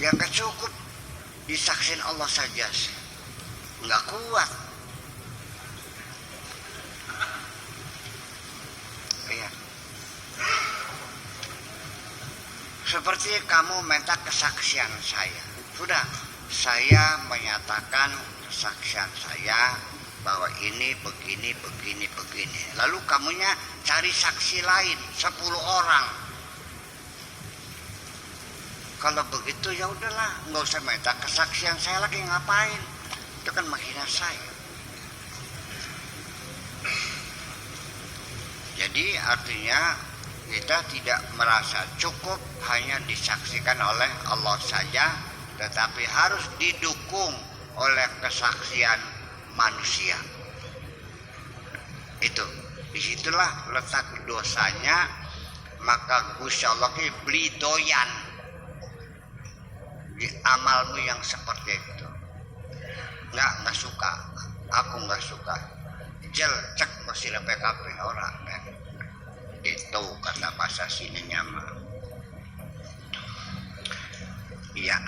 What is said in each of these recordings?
Yang gak cukup disaksin Allah saja sih, nggak kuat. Ya. Seperti kamu minta kesaksian saya, sudah saya menyatakan kesaksian saya bahwa ini begini. Lalu kamunya cari saksi lain 10 orang. Kalau begitu ya udahlah, nggak usah minta kesaksian saya lagi, ngapain? Itu kan menghina saya. Jadi artinya kita tidak merasa cukup hanya disaksikan oleh Allah saja, tetapi harus didukung oleh kesaksian manusia. Itu, disitulah letak dosanya. Maka Gusti Allah beli doyan di amalmu yang seperti itu. Nggak suka, aku nggak suka. Jel cek masih PKP orang kan. Itu kata bahasa sininya mah. Iya.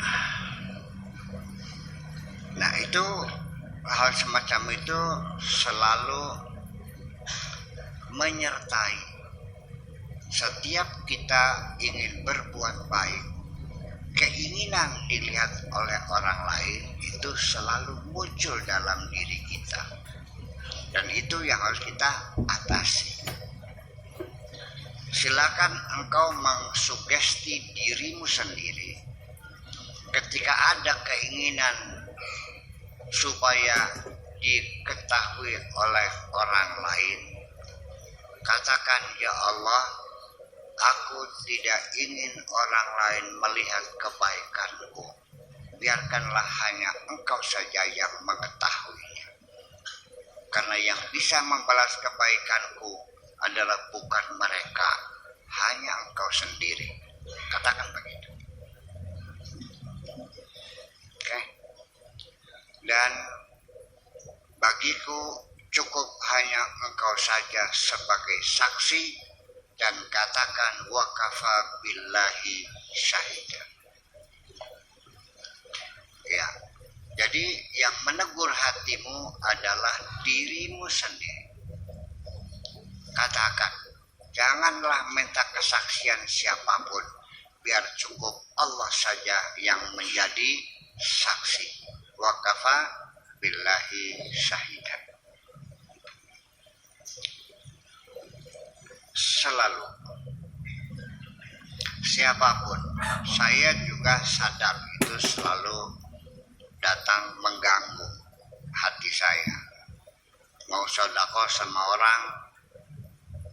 Nah itu hal semacam itu selalu menyertai setiap kita ingin berbuat baik. Keinginan dilihat oleh orang lain itu selalu muncul dalam diri kita, dan itu yang harus kita atasi. Silakan engkau mengsugesti dirimu sendiri. Ketika ada keinginan supaya diketahui oleh orang lain, katakan, ya Allah, aku tidak ingin orang lain melihat kebaikanku. Biarkanlah hanya engkau saja yang mengetahuinya. Karena yang bisa membalas kebaikanku adalah bukan mereka, hanya engkau sendiri. Katakan begitu. Oke. Dan bagiku cukup hanya engkau saja sebagai saksi, dan katakan wa kafa billahi syahida. Ya. Jadi yang menegur hatimu adalah dirimu sendiri. Katakan, janganlah minta kesaksian siapapun, biar cukup Allah saja yang menjadi saksi. Wa kafa billahi syahida. Selalu, siapapun, saya juga sadar itu selalu datang mengganggu hati saya. Mau sedekah sama orang,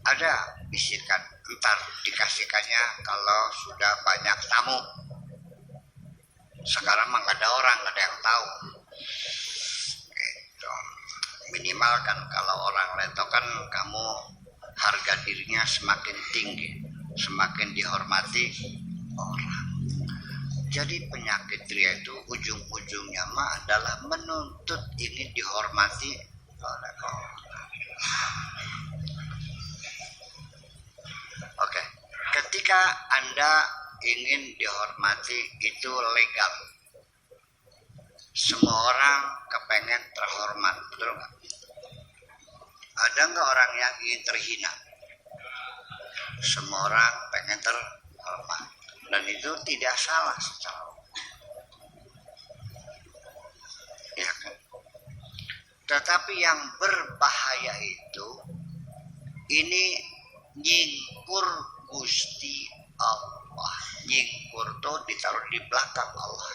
ada bisikan, ntar dikasihkannya kalau sudah banyak tamu. Sekarang mah nggak ada orang, nggak ada yang tahu. Gitu. Minimal kan kalau orang leto kan kamu harga dirinya semakin tinggi, semakin dihormati orang. Jadi penyakit ria itu ujung-ujungnya mah adalah menuntut ingin dihormati oleh orang. Oke, ketika Anda ingin dihormati itu legal. Semua orang kepengen terhormat, betul nggak? Ada nggak orang yang ingin terhina? Semua orang pengen terhormat, dan itu tidak salah secara umum. Ya kan? Tetapi yang berbahaya itu, ini nyingkur Gusti Allah. Nyingkur tuh ditaruh di belakang Allah.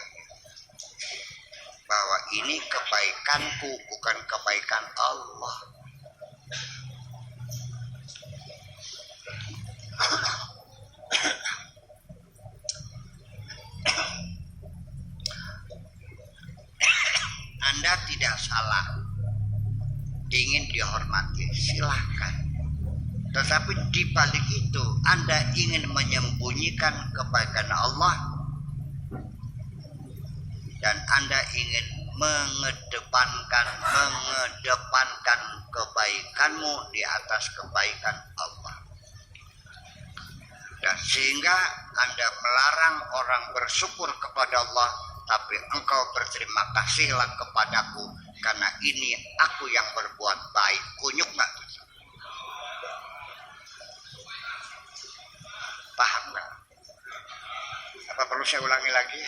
Bahwa ini kebaikanku, bukan kebaikan Allah. Anda tidak salah ingin dihormati, silahkan. Tetapi di balik itu Anda ingin menyembunyikan kebaikan Allah, dan Anda ingin mengedepankan kebaikanmu di atas kebaikan Allah. Dan sehingga Anda melarang orang bersyukur kepada Allah, tapi engkau berterima kasihlah kepadaku karena ini aku yang berbuat baik. Kunyuk nggak? Paham nggak? Apa perlu saya ulangi lagi?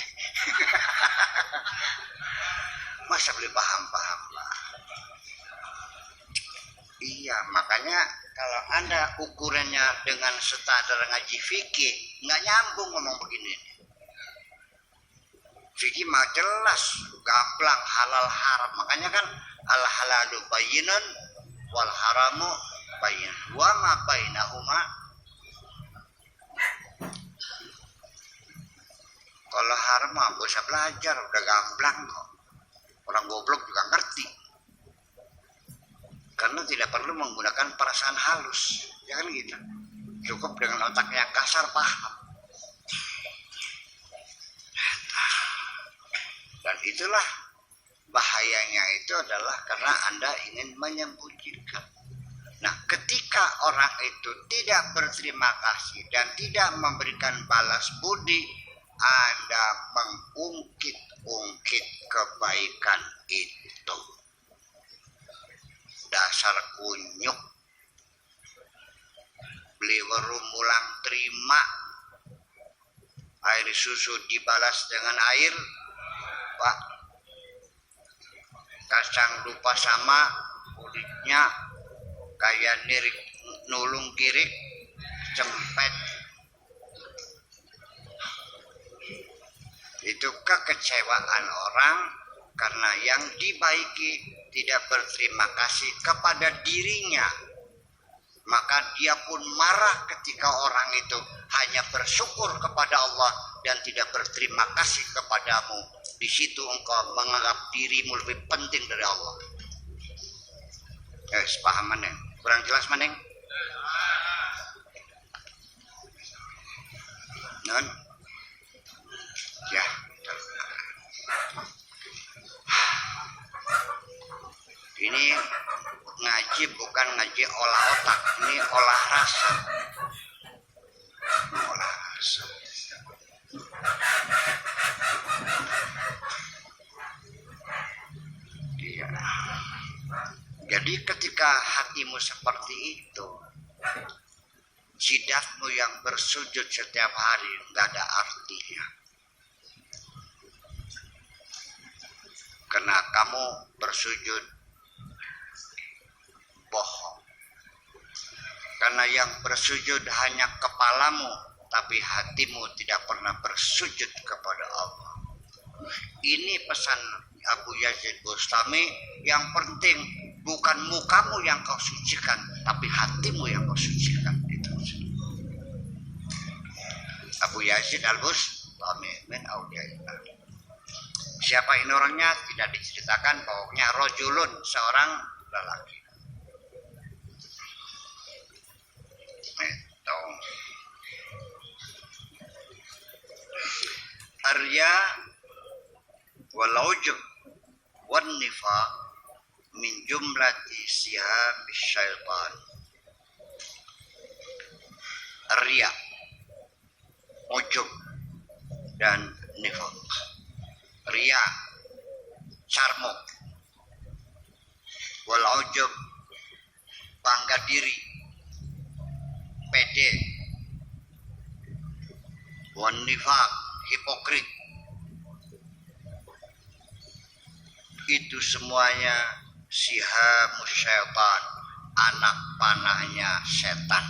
Masa boleh paham-paham lah. Iya, makanya kalau Anda ukurannya dengan standar ngaji fikih, nggak nyambung ngomong begini. Fikih mah jelas, gamblang halal haram. Makanya kan al halalu bayyinun wal haramu bayyin. Wa ma bainahuma. Kalau haram mah gak usah belajar, udah gamblang kok. Orang goblok juga ngerti. Karena tidak perlu menggunakan perasaan halus, ya kan gitu. Cukup dengan otaknya kasar paham. Dan itulah bahayanya itu adalah karena Anda ingin menyembunyikan. Nah, ketika orang itu tidak berterima kasih dan tidak memberikan balas budi, Anda mengungkit-ungkit kebaikan itu. Dasar kunyuk, beli warung mulang terima, air susu dibalas dengan air, Pak. Kacang lupa sama kulitnya kayak nirik nulung kirik cempet. Itu kekecewaan orang karena yang dibaiki tidak berterima kasih kepada dirinya. Maka dia pun marah ketika orang itu hanya bersyukur kepada Allah dan tidak berterima kasih kepadamu. Di situ engkau menganggap dirimu lebih penting dari Allah. Paham maneng? Kurang jelas maneng? Non? Ya. Ini ngaji bukan ngaji olah otak, ini olah rasa. Olah rasa. Iya. Jadi ketika hatimu seperti itu, jidatmu yang bersujud setiap hari nggak ada artinya. Karena kamu bersujud bohong. Karena yang bersujud hanya kepalamu, tapi hatimu tidak pernah bersujud kepada Allah. Ini pesan Abu Yazid Bustami, yang penting bukan mukamu yang kau sucikan, tapi hatimu yang kau sucikan. Itu. Abu Yazid Al-Bustami min Auliyaillah. Siapa ini orangnya tidak diceritakan, pokoknya rojulun, seorang lelaki. Itu. Arya wal ujub wan nifaq min jumlati sihabis syaitan. Arya, ujub dan nifaq. Ria, carmuk, wal ujub, bangga diri, pede, wan nifaq, hipokrit. Itu semuanya sihamus syaitan, anak panahnya setan.